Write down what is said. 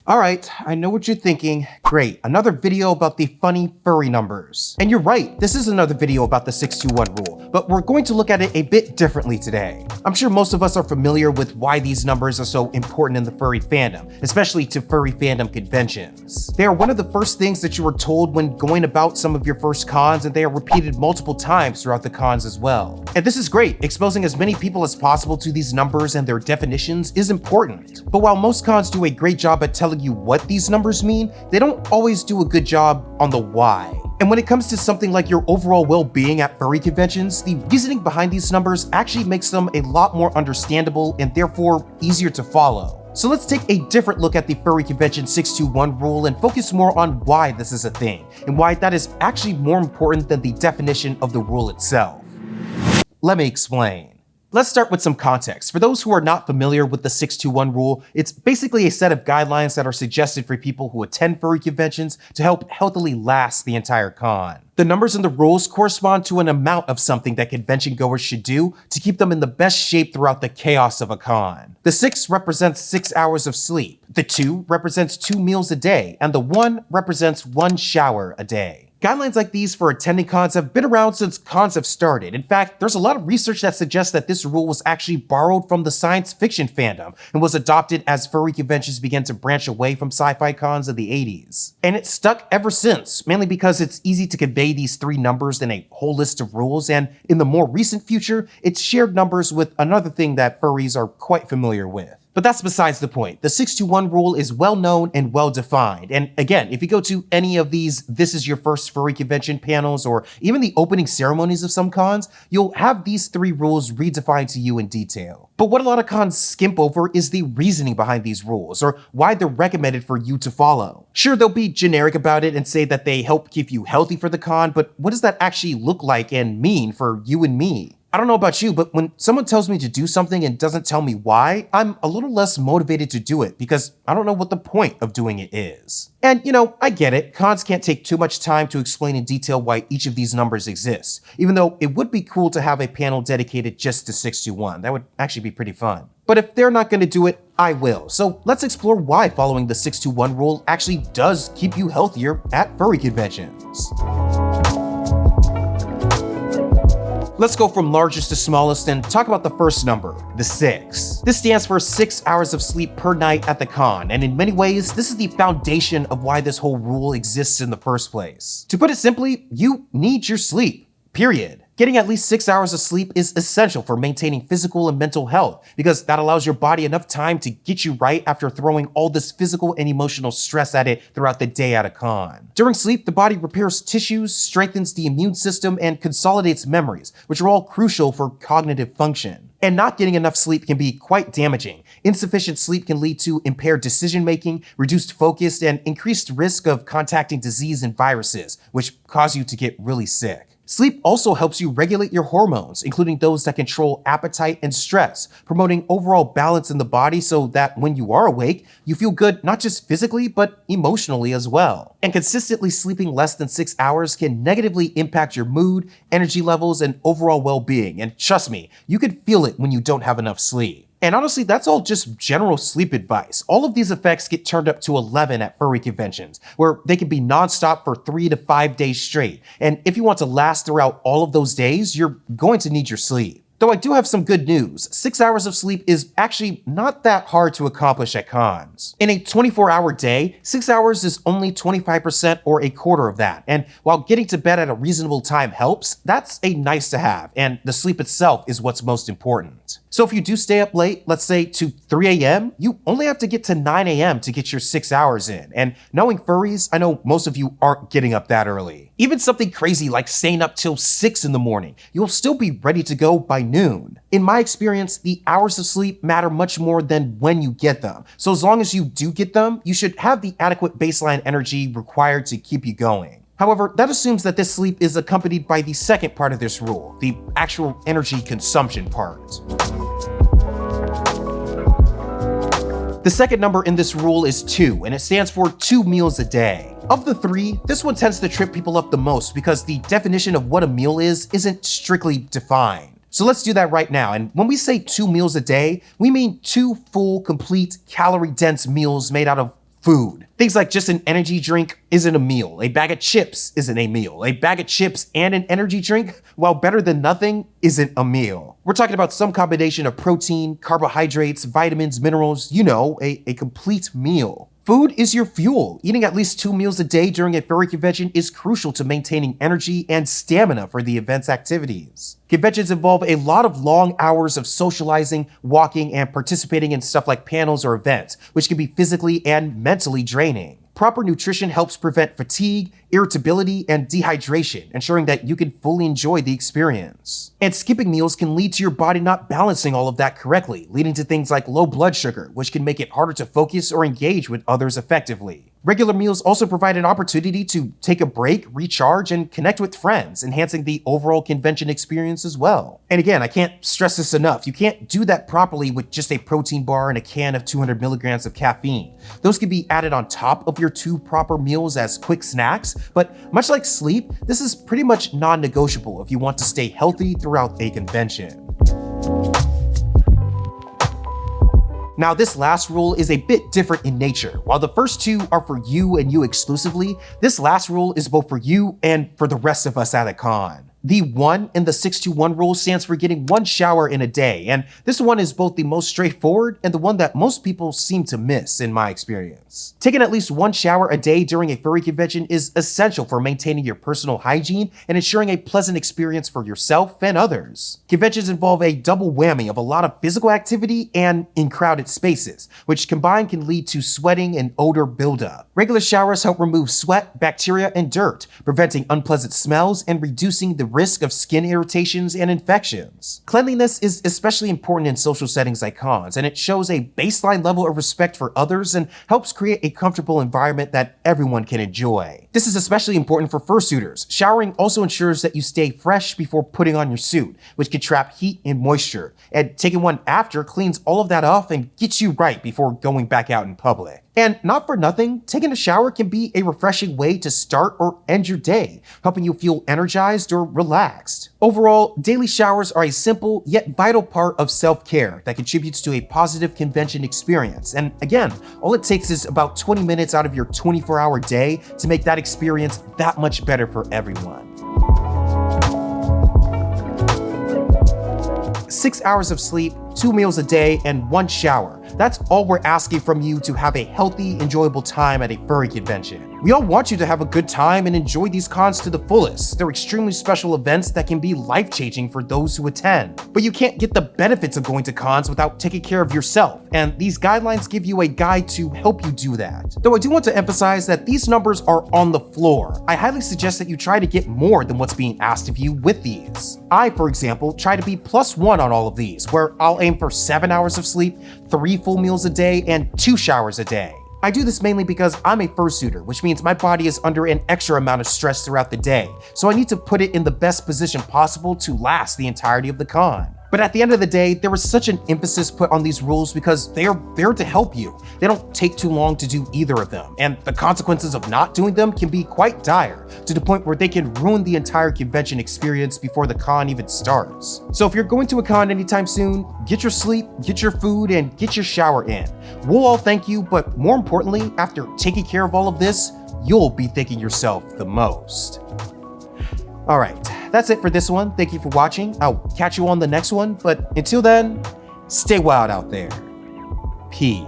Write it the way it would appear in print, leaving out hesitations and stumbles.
Alright, I know what you're thinking. Great, another video about the funny furry numbers. And you're right, this is another video about the 621 rule, but we're going to look at it a bit differently today. I'm sure most of us are familiar with why these numbers are so important in the furry fandom, especially to furry fandom conventions. They are one of the first things that you were told when going about some of your first cons, and they are repeated multiple times throughout the cons as well. And this is great, exposing as many people as possible to these numbers and their definitions is important. But while most cons do a great job at telling you what these numbers mean, they don't always do a good job on the why. And when it comes to something like your overall well-being at furry conventions, the reasoning behind these numbers actually makes them a lot more understandable and therefore easier to follow. So let's take a different look at the furry convention 621 rule and focus more on why this is a thing, and why that is actually more important than the definition of the rule itself. Let me explain. Let's start with some context. For those who are not familiar with the 621 rule, it's basically a set of guidelines that are suggested for people who attend furry conventions to help healthily last the entire con. The numbers in the rules correspond to an amount of something that convention goers should do to keep them in the best shape throughout the chaos of a con. The 6 represents 6 hours of sleep, the 2 represents 2 meals a day, and the 1 represents 1 shower a day. Guidelines like these for attending cons have been around since cons have started. In fact, there's a lot of research that suggests that this rule was actually borrowed from the science fiction fandom and was adopted as furry conventions began to branch away from sci-fi cons in the 80s. And it's stuck ever since, mainly because it's easy to convey these 3 numbers in a whole list of rules, and in the more recent future, it's shared numbers with another thing that furries are quite familiar with. But that's besides the point. The 621 rule is well known and well defined. And again, if you go to any of these "This is your first furry convention" panels, or even the opening ceremonies of some cons, you'll have these 3 rules redefined to you in detail. But what a lot of cons skimp over is the reasoning behind these rules, or why they're recommended for you to follow. Sure, they'll be generic about it and say that they help keep you healthy for the con, but what does that actually look like and mean for you and me? I don't know about you, but when someone tells me to do something and doesn't tell me why, I'm a little less motivated to do it because I don't know what the point of doing it is. And I get it, cons can't take too much time to explain in detail why each of these numbers exists, even though it would be cool to have a panel dedicated just to 621. That would actually be pretty fun. But if they're not going to do it, I will. So let's explore why following the 621 rule actually does keep you healthier at furry conventions. Let's go from largest to smallest and talk about the first number, the 6. This stands for 6 hours of sleep per night at the con, and in many ways, this is the foundation of why this whole rule exists in the first place. To put it simply, you need your sleep, period. Getting at least 6 hours of sleep is essential for maintaining physical and mental health, because that allows your body enough time to get you right after throwing all this physical and emotional stress at it throughout the day at a con. During sleep, the body repairs tissues, strengthens the immune system, and consolidates memories, which are all crucial for cognitive function. And not getting enough sleep can be quite damaging. Insufficient sleep can lead to impaired decision-making, reduced focus, and increased risk of contacting disease and viruses, which cause you to get really sick. Sleep also helps you regulate your hormones, including those that control appetite and stress, promoting overall balance in the body so that when you are awake, you feel good not just physically, but emotionally as well. And consistently sleeping less than 6 hours can negatively impact your mood, energy levels, and overall well-being. And trust me, you can feel it when you don't have enough sleep. And honestly, that's all just general sleep advice. All of these effects get turned up to 11 at furry conventions, where they can be nonstop for 3 to 5 days straight. And if you want to last throughout all of those days, you're going to need your sleep. Though I do have some good news. 6 hours of sleep is actually not that hard to accomplish at cons. In a 24-hour day, 6 hours is only 25% or a quarter of that. And while getting to bed at a reasonable time helps, that's a nice to have, and the sleep itself is what's most important. So if you do stay up late, let's say to 3 a.m., you only have to get to 9 a.m. to get your 6 hours in. And knowing furries, I know most of you aren't getting up that early. Even something crazy like staying up till 6 in the morning, you'll still be ready to go by noon. In my experience, the hours of sleep matter much more than when you get them. So as long as you do get them, you should have the adequate baseline energy required to keep you going. However, that assumes that this sleep is accompanied by the second part of this rule, the actual energy consumption part. The second number in this rule is 2, and it stands for 2 meals a day. Of the 3, this one tends to trip people up the most because the definition of what a meal is isn't strictly defined. So let's do that right now. And when we say 2 meals a day, we mean 2 full, complete, calorie-dense meals made out of food. Things like just an energy drink isn't a meal. A bag of chips isn't a meal. A bag of chips and an energy drink, while better than nothing, isn't a meal. We're talking about some combination of protein, carbohydrates, vitamins, minerals, a complete meal. Food is your fuel. Eating at least 2 meals a day during a furry convention is crucial to maintaining energy and stamina for the event's activities. Conventions involve a lot of long hours of socializing, walking, and participating in stuff like panels or events, which can be physically and mentally draining. Proper nutrition helps prevent fatigue, irritability, and dehydration, ensuring that you can fully enjoy the experience. And skipping meals can lead to your body not balancing all of that correctly, leading to things like low blood sugar, which can make it harder to focus or engage with others effectively. Regular meals also provide an opportunity to take a break, recharge, and connect with friends, enhancing the overall convention experience as well. And again, I can't stress this enough. You can't do that properly with just a protein bar and a can of 200 milligrams of caffeine. Those can be added on top of your 2 proper meals as quick snacks, but much like sleep, this is pretty much non-negotiable if you want to stay healthy throughout a convention. Now, this last rule is a bit different in nature. While the first 2 are for you and you exclusively, this last rule is both for you and for the rest of us at a con. The 1 in the 621 rule stands for getting 1 shower in a day, and this one is both the most straightforward and the one that most people seem to miss in my experience. Taking at least 1 shower a day during a furry convention is essential for maintaining your personal hygiene and ensuring a pleasant experience for yourself and others. Conventions involve a double whammy of a lot of physical activity and in crowded spaces, which combined can lead to sweating and odor buildup. Regular showers help remove sweat, bacteria, and dirt, preventing unpleasant smells and reducing the risk of skin irritations and infections. Cleanliness is especially important in social settings like cons, and it shows a baseline level of respect for others and helps create a comfortable environment that everyone can enjoy. This is especially important for fursuiters. Showering also ensures that you stay fresh before putting on your suit, which can trap heat and moisture, and taking one after cleans all of that off and gets you right before going back out in public. And not for nothing, taking a shower can be a refreshing way to start or end your day, helping you feel energized or relaxed. Overall, daily showers are a simple yet vital part of self-care that contributes to a positive convention experience. And again, all it takes is about 20 minutes out of your 24-hour day to make that experience that much better for everyone. 6 hours of sleep, 2 meals a day, and 1 shower. That's all we're asking from you to have a healthy, enjoyable time at a furry convention. We all want you to have a good time and enjoy these cons to the fullest. They're extremely special events that can be life-changing for those who attend. But you can't get the benefits of going to cons without taking care of yourself, and these guidelines give you a guide to help you do that. Though I do want to emphasize that these numbers are on the floor. I highly suggest that you try to get more than what's being asked of you with these. I, for example, try to be +1 on all of these, where I'll aim for 7 hours of sleep, 3 full meals a day, and 2 showers a day. I do this mainly because I'm a fursuiter, which means my body is under an extra amount of stress throughout the day, so I need to put it in the best position possible to last the entirety of the con. But at the end of the day, there was such an emphasis put on these rules because they are there to help you. They don't take too long to do either of them, and the consequences of not doing them can be quite dire, to the point where they can ruin the entire convention experience before the con even starts. So if you're going to a con anytime soon, get your sleep, get your food, and get your shower in. We'll all thank you, but more importantly, after taking care of all of this, you'll be thanking yourself the most. All right, that's it for this one. Thank you for watching. I'll catch you on the next one, but until then, stay wild out there. Peace.